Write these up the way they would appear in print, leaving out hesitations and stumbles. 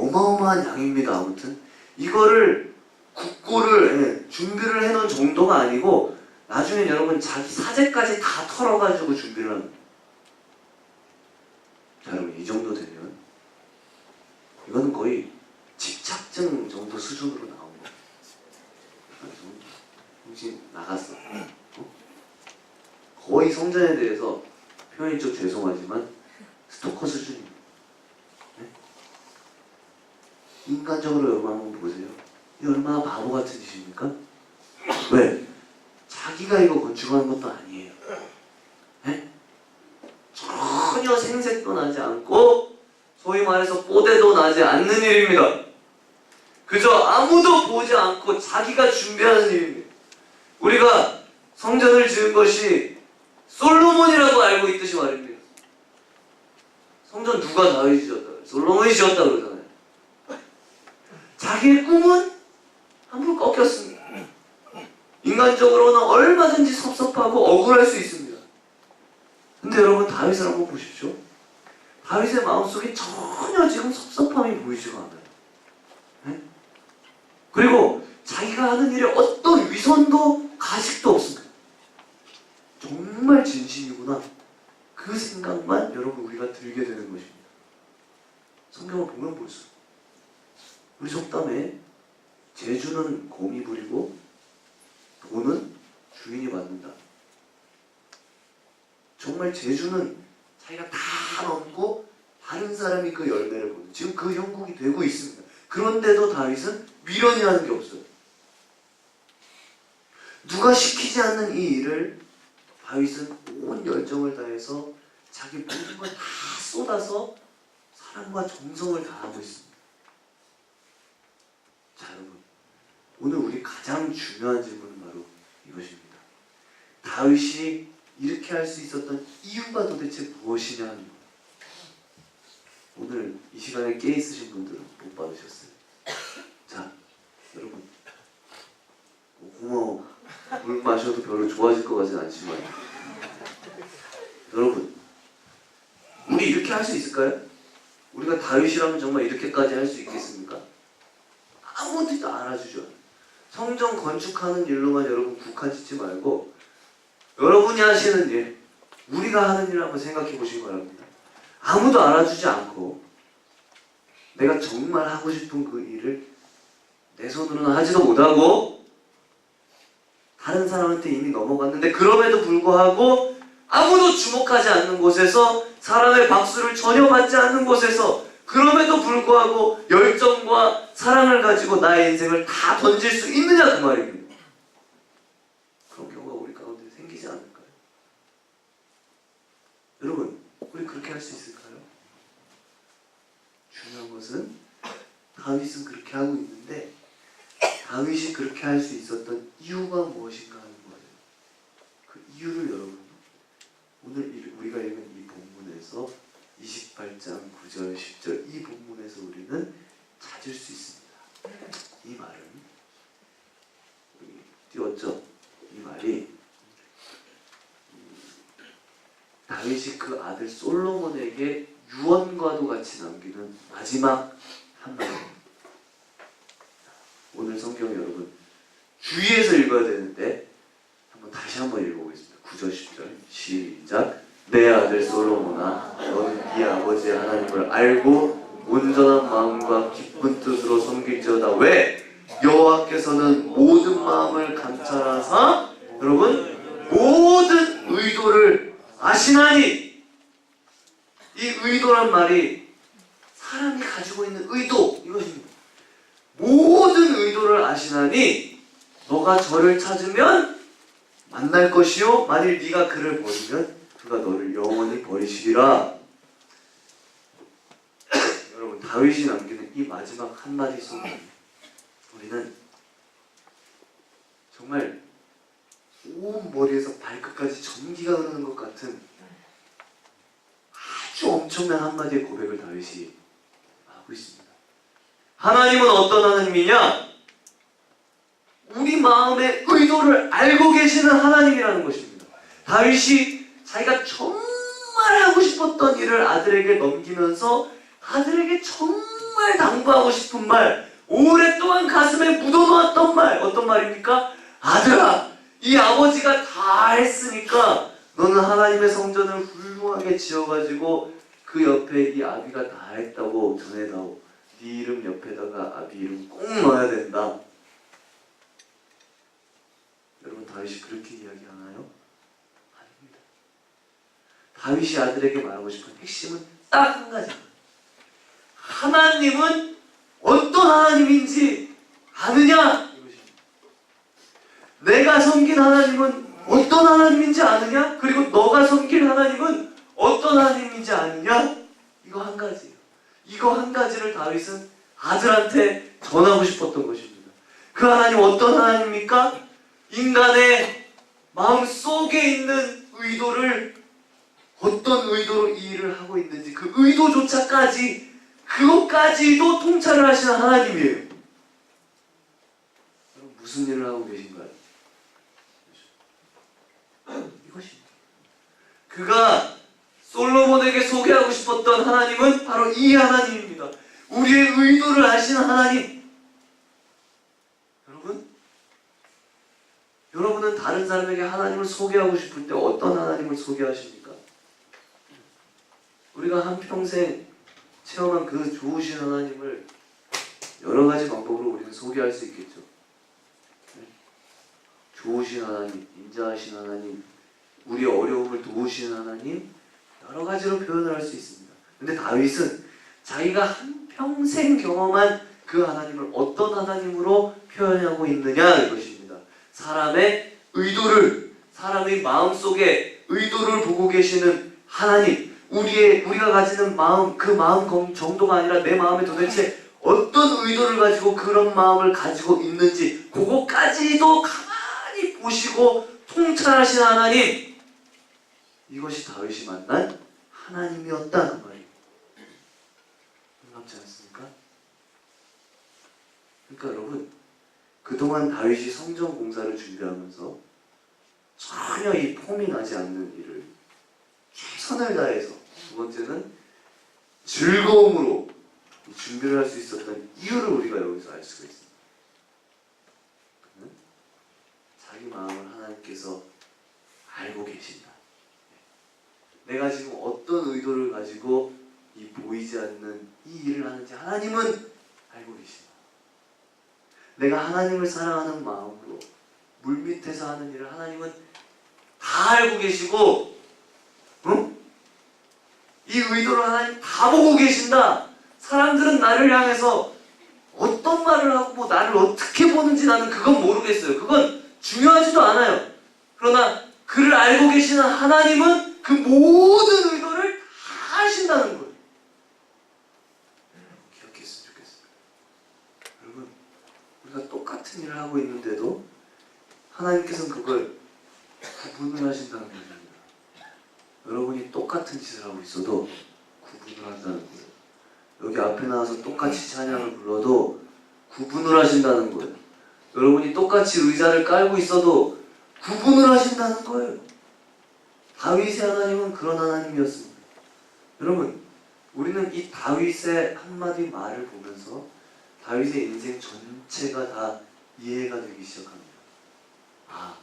어마어마한 양입니다. 아무튼 이거를 국고를 준비를 해놓은 정도가 아니고 나중에 여러분 자기 사재까지 다 털어가지고 준비를 합니다. 자, 여러분 이 정도 되면 이거는 거의 집착증 정도 수준으로 나온 거예요. 정신 나갔어. 거의 성전에 대해서 표현이 좀 죄송하지만 스토커 수준입니다. 네? 인간적으로 여러분 한번 보세요. 이 얼마나 바보 같은 짓입니까? 왜? 자기가 이거 건축하는 것도 아니에요. 네? 전혀 생색도 나지 않고 소위 말해서 뽀대도 나지 않는 일입니다. 그저 아무도 보지 않고 자기가 준비하는 일입니다. 우리가 성전을 지은 것이 솔로몬이라고 알고 있듯이 말입니다. 성전 누가 다윗이 지었다 그래요? 솔로몬이 지었다 그러잖아요. 자기의 꿈은 한번 꺾였습니다. 인간적으로는 얼마든지 섭섭하고 억울할 수 있습니다. 근데 여러분 다윗을 한번 보십시오. 다윗의 마음속에 전혀 지금 섭섭함이 보이지가 않아요. 네? 그리고 자기가 하는 일에 어떤 위선도 가식도 없습니다. 정말 진심이구나. 그 생각만 여러분 우리가 들게 되는 것입니다. 성경을 보면 볼수록 우리 속담에 재주는 곰이 부리고 돈은 주인이 받는다. 정말 재주는 자기가 다 넣고 다른 사람이 그 열매를 보는 지금 그 형국이 되고 있습니다. 그런데도 다윗은 미련이라는 게 없어요. 누가 시키지 않는 이 일을 다윗은 온 열정을 다해서 자기 모든 걸 다 쏟아서 사랑과 정성을 다하고 있습니다. 자, 여러분, 오늘 우리 가장 중요한 질문은 바로 이것입니다. 다윗이 이렇게 할 수 있었던 이유가 도대체 무엇이냐 하는 것. 오늘 이 시간에 깨 있으신 분들은 못 받으셨어요. 자, 여러분, 고마워. 물 마셔도 별로 좋아질 것 같진 않지만 여러분, 우리 이렇게 할 수 있을까요? 우리가 다윗이라면 정말 이렇게까지 할 수 있겠습니까? 아무것도 알아주죠. 성전 건축하는 일로만 여러분 국한짓지 말고 여러분이 하시는 일, 우리가 하는 일을 한번 생각해 보시기 바랍니다. 아무도 알아주지 않고 내가 정말 하고 싶은 그 일을 내 손으로는 하지도 못하고 다른 사람한테 이미 넘어갔는데 그럼에도 불구하고 아무도 주목하지 않는 곳에서 사람의 박수를 전혀 받지 않는 곳에서 그럼에도 불구하고 열정과 사랑을 가지고 나의 인생을 다 던질 수 있느냐 그 말입니다. 그런 경우가 우리 가운데 생기지 않을까요? 여러분, 우리 그렇게 할 수 있을까요? 중요한 것은 다윗은 그렇게 하고 있는데 다윗이 그렇게 할 수 있었던 이유가 무엇인가 하는 거예요. 그 이유를 여러분 오늘 우리가 읽은 이 본문에서 28장 9절 10절 이 본문에서 우리는 찾을 수 있습니다. 이 말은 띄웠죠? 이 말이 다윗이 그 아들 솔로몬에게 유언과도 같이 남기는 마지막 한마디입니다. 오늘 성경 여러분 주의해서 읽어야 되는데 다시 한번 읽어보겠습니다. 9절 10절 시작. 내 아들 솔로몬아 너는 네 아버지의 하나님을 알고 온전한 마음과 기쁜 뜻으로 섬길지어다. 왜? 여호와께서는 모든 마음을 감찰하사 여러분 모든 의도를 아시나니. 이 의도란 말이 사람이 가지고 있는 의도 이것입니다. 모든 의도를 아시나니 너가 저를 찾으면 만날 것이요 만일 네가 그를 버리면 그가 너를 영원히 버리시리라. 여러분 다윗이 남기는 이 마지막 한마디 속에 우리는 정말 온 머리에서 발끝까지 전기가 흐르는 것 같은 아주 엄청난 한마디의 고백을 다윗이 하고 있습니다. 하나님은 어떤 하나님이냐? 우리 마음의 의도를 알고 계시는 하나님이라는 것입니다. 다윗이 자기가 정말 하고 싶었던 일을 아들에게 넘기면서 아들에게 정말 정말 당부하고 싶은 말, 오랫동안 가슴에 묻어놓았던 말, 어떤 말입니까? 아들아, 이 아버지가 다 했으니까 너는 하나님의 성전을 훌륭하게 지어가지고 그 옆에 이 아비가 다 했다고 전해다오. 네 이름 옆에다가 아비 이름 꼭 넣어야 된다. 여러분, 다윗이 그렇게 이야기하나요? 아닙니다. 다윗이 아들에게 말하고 싶은 핵심은 딱 한 가지입니다. 하나님은 어떤 하나님인지 아느냐? 이것입니다. 내가 섬긴 하나님은 어떤 하나님인지 아느냐? 그리고 너가 섬길 하나님은 어떤 하나님인지 아느냐? 이거 한 가지예요. 이거 한 가지를 다윗은 아들한테 전하고 싶었던 것입니다. 그 하나님 어떤 하나님입니까? 인간의 마음 속에 있는 의도를 어떤 의도로 이 일을 하고 있는지 그 의도조차까지 그것까지도 통찰을 하시는 하나님이에요. 여러분, 무슨 일을 하고 계신가요? 이것입니다. 그가 솔로몬에게 소개하고 싶었던 하나님은 바로 이 하나님입니다. 우리의 의도를 아시는 하나님. 여러분은 다른 사람에게 하나님을 소개하고 싶을 때 어떤 하나님을 소개하십니까? 우리가 한평생 체험한 그 좋으신 하나님을 여러 가지 방법으로 우리는 소개할 수 있겠죠. 좋으신 하나님, 인자하신 하나님, 우리 어려움을 도우시는 하나님, 여러 가지로 표현을 할 수 있습니다. 근데 다윗은 자기가 한평생 경험한 그 하나님을 어떤 하나님으로 표현하고 있느냐 이것입니다. 사람의 의도를, 사람의 마음속에 의도를 보고 계시는 하나님, 우리가 가지는 마음, 그 마음 정도가 아니라 내 마음에 도대체 어떤 의도를 가지고 그런 마음을 가지고 있는지 그거까지도 가만히 보시고 통찰하시는 하나님, 이것이 다윗이 만난 하나님이었다 그 말이에요. 놀랍지 않습니까? 그러니까 여러분, 그동안 다윗이 성전 공사를 준비하면서 전혀 이 폼이 나지 않는 일을 최선을 다해서, 두 번째는 즐거움으로 준비를 할 수 있었던 이유를 우리가 여기서 알 수가 있습니다. 자기 마음을 하나님께서 알고 계신다. 내가 지금 어떤 의도를 가지고 이 보이지 않는 이 일을 하는지 하나님은 알고 계신다. 내가 하나님을 사랑하는 마음으로 물밑에서 하는 일을 하나님은 다 알고 계시고, 이 의도를 하나님 다 보고 계신다. 사람들은 나를 향해서 어떤 말을 하고 뭐 나를 어떻게 보는지 나는 그건 모르겠어요. 그건 중요하지도 않아요. 그러나 그를 알고 계시는 하나님은 그 모든 의도를 다 하신다는 거예요. 기억했으면 좋겠습니다. 여러분, 우리가 똑같은 일을 하고 있는데도 하나님께서는 그걸 구분을 하신다는 거예요. 여러분이 똑같은 짓을 하고 있어도 구분을 한다는 거예요. 여기 앞에 나와서 똑같이 찬양을 불러도 구분을 하신다는 거예요. 여러분이 똑같이 의자를 깔고 있어도 구분을 하신다는 거예요. 다윗의 하나님은 그런 하나님이었습니다. 여러분, 우리는 이 다윗의 한마디 말을 보면서 다윗의 인생 전체가 다 이해가 되기 시작합니다. 아,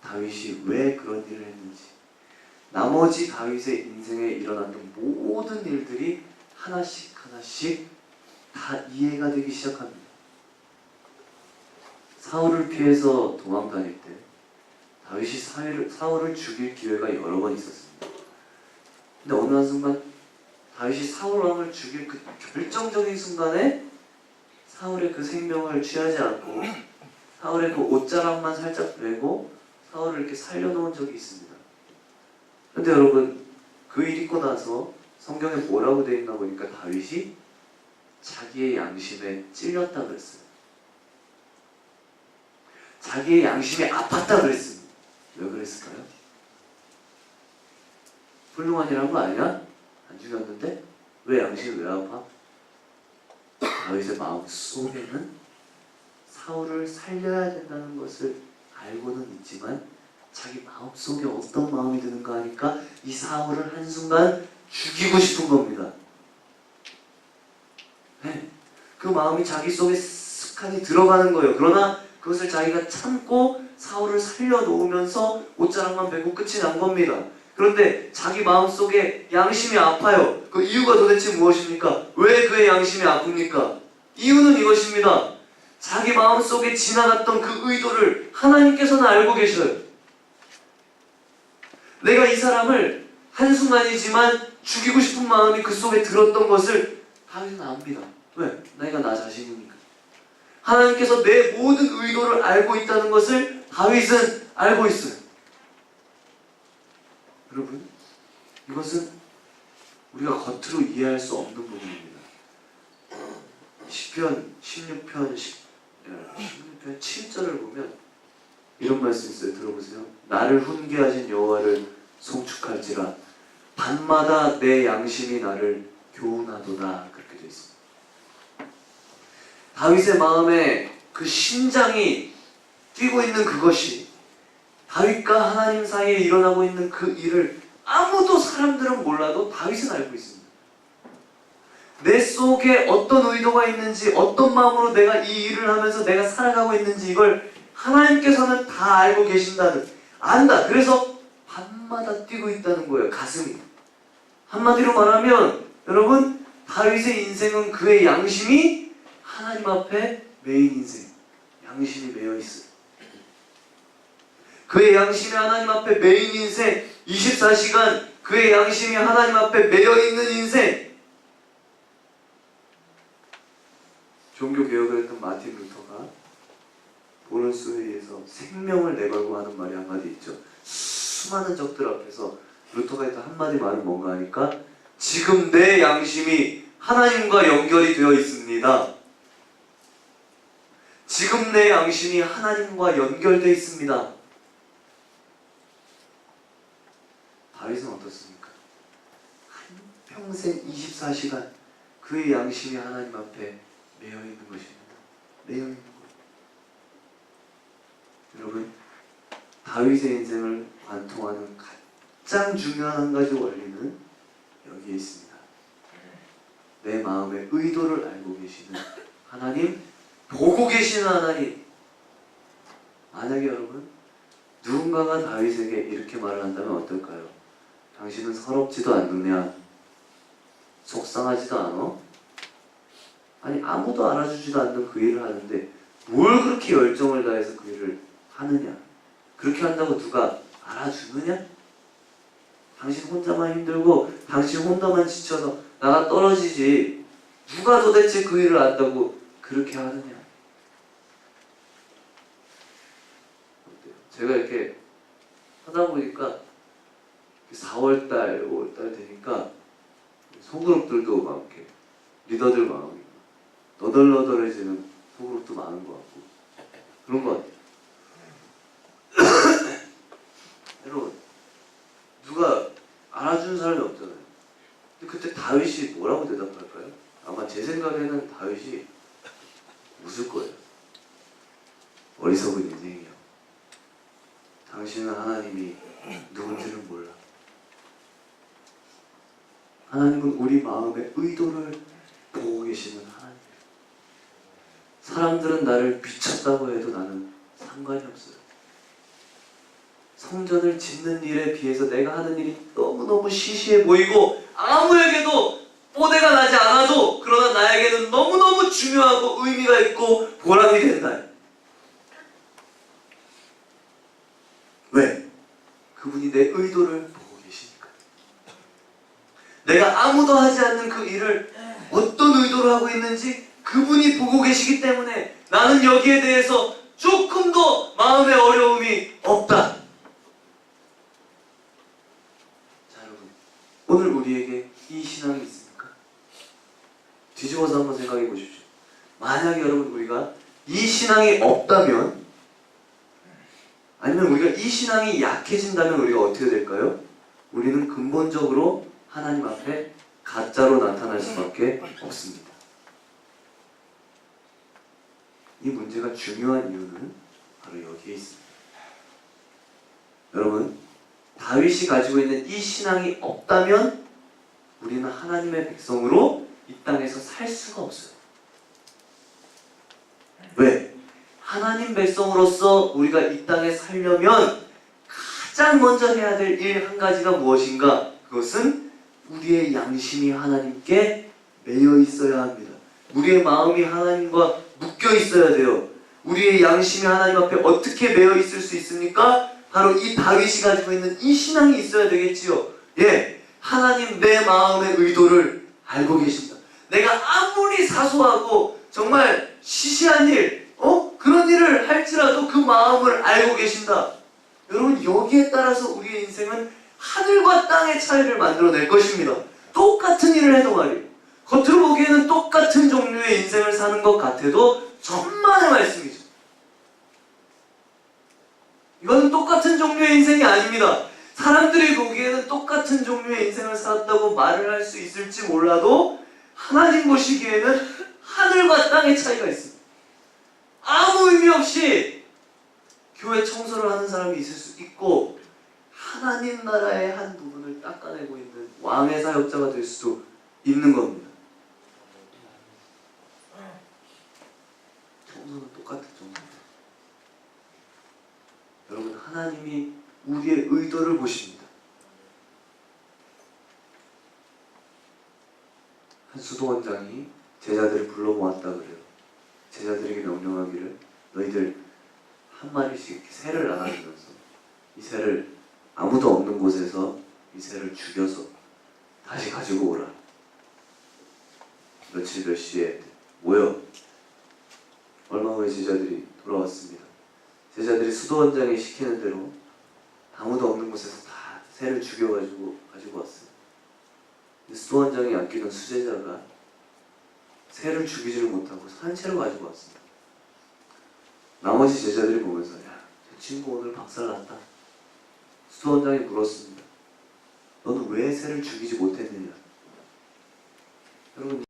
다윗이 왜 그런 일을 했는지, 나머지 다윗의 인생에 일어났던 모든 일들이 하나씩 하나씩 다 이해가 되기 시작합니다. 사울을 피해서 도망다닐 때 다윗이 사울을 죽일 기회가 여러 번 있었습니다. 근데 어느 한순간 다윗이 사울 왕을 죽일 그 결정적인 순간에 사울의 그 생명을 취하지 않고 사울의 그 옷자락만 살짝 베고 사울을 이렇게 살려놓은 적이 있습니다. 근데 여러분, 그 일 있고 나서 성경에 뭐라고 되어 있나 보니까 다윗이 자기의 양심에 찔렸다 그랬어요. 자기의 양심이 아팠다 그랬습니다. 왜 그랬을까요? 훌륭한 일 한 거 아니야? 안 죽였는데? 왜 양심이 왜 아파? 다윗의 마음 속에는 사울을 살려야 된다는 것을 알고는 있지만 자기 마음속에 어떤 마음이 드는가 하니까 이 사울을 한순간 죽이고 싶은 겁니다. 그 마음이 자기 속에 습관이 들어가는 거예요. 그러나 그것을 자기가 참고 사울을 살려놓으면서 옷자락만 베고 끝이 난 겁니다. 그런데 자기 마음속에 양심이 아파요. 그 이유가 도대체 무엇입니까? 왜 그의 양심이 아픕니까? 이유는 이것입니다. 자기 마음속에 지나갔던 그 의도를 하나님께서는 알고 계셔요. 내가 이 사람을 한순간이지만 죽이고 싶은 마음이 그 속에 들었던 것을 다윗은 압니다. 왜? 내가 나 자신이니까. 하나님께서 내 모든 의도를 알고 있다는 것을 다윗은 알고 있어요. 여러분, 이것은 우리가 겉으로 이해할 수 없는 부분입니다. 시편 16편 7절을 보면 이런 말씀 있어요. 들어보세요. 나를 훈계하신 여호와를 송축할지라 밤마다 내 양심이 나를 교훈하도다. 그렇게 되어 있습니다. 다윗의 마음에 그 심장이 뛰고 있는 그것이 다윗과 하나님 사이에 일어나고 있는 그 일을 아무도 사람들은 몰라도 다윗은 알고 있습니다. 내 속에 어떤 의도가 있는지, 어떤 마음으로 내가 이 일을 하면서 내가 살아가고 있는지 이걸 하나님께서는 다 알고 계신다는, 안다. 그래서 밤마다 뛰고 있다는 거예요. 가슴이. 한마디로 말하면 여러분, 다윗의 인생은 그의 양심이 하나님 앞에 메인 인생, 양심이 매여 있어요. 그의 양심이 하나님 앞에 메인 인생, 24시간 그의 양심이 하나님 앞에 매여 있는 인생. 종교개혁을 했던 마틴 루터가 보너스 회의에서 생명을 내걸고 하는 말이 한마디 있죠. 수많은 적들 앞에서 루터가 했던 한마디 말은 뭔가 하니까 지금 내 양심이 하나님과 연결이 되어 있습니다. 지금 내 양심이 하나님과 연결되어 있습니다. 다윗은 어떻습니까? 한평생 24시간 그의 양심이 하나님 앞에 매여 있는 것입니다. 매여 있는 것. 여러분, 다윗의 인생을 관통하는 가장 중요한 한 가지 원리는 여기에 있습니다. 내 마음의 의도를 알고 계시는 하나님, 보고 계시는 하나님. 만약에 여러분, 누군가가 다윗에게 이렇게 말을 한다면 어떨까요? 당신은 서럽지도 않느냐? 속상하지도 않아? 아니, 아무도 알아주지도 않는 그 일을 하는데 뭘 그렇게 열정을 다해서 그 일을 하느냐? 그렇게 한다고 누가 알아주느냐? 당신 혼자만 힘들고 당신 혼자만 지쳐서 나가 떨어지지 누가 도대체 그 일을 안다고 그렇게 하느냐? 제가 이렇게 하다 보니까 4월달, 5월달 되니까 소그룹들도 막 이렇게 리더들 마음이 너덜너덜해지는 소그룹도 많은 것 같고 그런 것 같아요. 여러분, 누가 알아주는 사람이 없잖아요. 근데 그때 다윗이 뭐라고 대답할까요? 아마 제 생각에는 다윗이 웃을 거예요. 어리석은 인생이요. 당신은 하나님이 누군지는 몰라. 하나님은 우리 마음의 의도를 보고 계시는 하나님. 사람들은 나를 미쳤다고 해도 나는 상관이 없어요. 성전을 짓는 일에 비해서 내가 하는 일이 너무너무 시시해 보이고 아무에게도 뽀대가 나지 않아도 그러나 나에게는 너무너무 중요하고 의미가 있고 보람이 된다. 왜? 그분이 내 의도를 보고 계시니까. 내가 아무도 하지 않는 그 일을 어떤 의도로 하고 있는지 그분이 보고 계시기 때문에 나는 여기에 대해서 조금도 마음의 어려움이 없다. 자, 여러분, 오늘 우리에게 이 신앙이 있습니까? 뒤집어서 한번 생각해 보십시오. 만약에 여러분 우리가 이 신앙이 없다면, 아니면 우리가 이 신앙이 약해진다면 우리가 어떻게 될까요? 우리는 근본적으로 하나님 앞에 가짜로 나타날 수밖에 없습니다. 이 문제가 중요한 이유는 바로 여기에 있습니다. 여러분, 다윗이 가지고 있는 이 신앙이 없다면 우리는 하나님의 백성으로 이 땅에서 살 수가 없어요. 왜? 하나님 백성으로서 우리가 이 땅에 살려면 가장 먼저 해야 될 일 한 가지가 무엇인가? 그것은 우리의 양심이 하나님께 매여 있어야 합니다. 우리의 마음이 하나님과 묶여 있어야 돼요. 우리의 양심이 하나님 앞에 어떻게 매여 있을 수 있습니까? 바로 이 다윗이 가지고 있는 이 신앙이 있어야 되겠지요. 예, 하나님 내 마음의 의도를 알고 계십니다. 내가 아무리 사소하고 정말 시시한 일, 그런 일을 할지라도 그 마음을 알고 계신다. 여러분, 여기에 따라서 우리의 인생은 하늘과 땅의 차이를 만들어낼 것입니다. 똑같은 일을 해도 말이에요. 겉으로 보기에는 똑같은 종류의 인생을 사는 것 같아도 천만의 말씀이죠. 이거는 똑같은 종류의 인생이 아닙니다. 사람들이 보기에는 똑같은 종류의 인생을 살았다고 말을 할 수 있을지 몰라도 하나님 보시기에는 하늘과 땅의 차이가 있습니다. 아무 의미 없이 교회 청소를 하는 사람이 있을 수 있고 하나님 나라의 한 부분을 닦아내고 있는 왕의 사역자가 될 수도 있는 겁니다. 청소는 똑같은 정도입니다. 여러분, 하나님이 우리의 의도를 보십니다. 한 수도원장이 제자들을 불러 모았다 그래요. 제자들에게 명령하기를 너희들 한 마리씩 이렇게 새를 나눠주면서 이 새를 아무도 없는 곳에서 이 새를 죽여서 다시 가지고 오라. 며칠 몇 시에 모여. 얼마 후에 제자들이 돌아왔습니다. 제자들이 수도원장이 시키는 대로 아무도 없는 곳에서 다 새를 죽여가지고 가지고 왔어요. 근데 수도원장이 아끼던 수제자가 새를 죽이지를 못하고 산채로 가지고 왔습니다. 나머지 제자들이 보면서 야, 저 친구 오늘 박살났다. 수도원장이 물었습니다. 너는 왜 새를 죽이지 못했느냐? 여러분,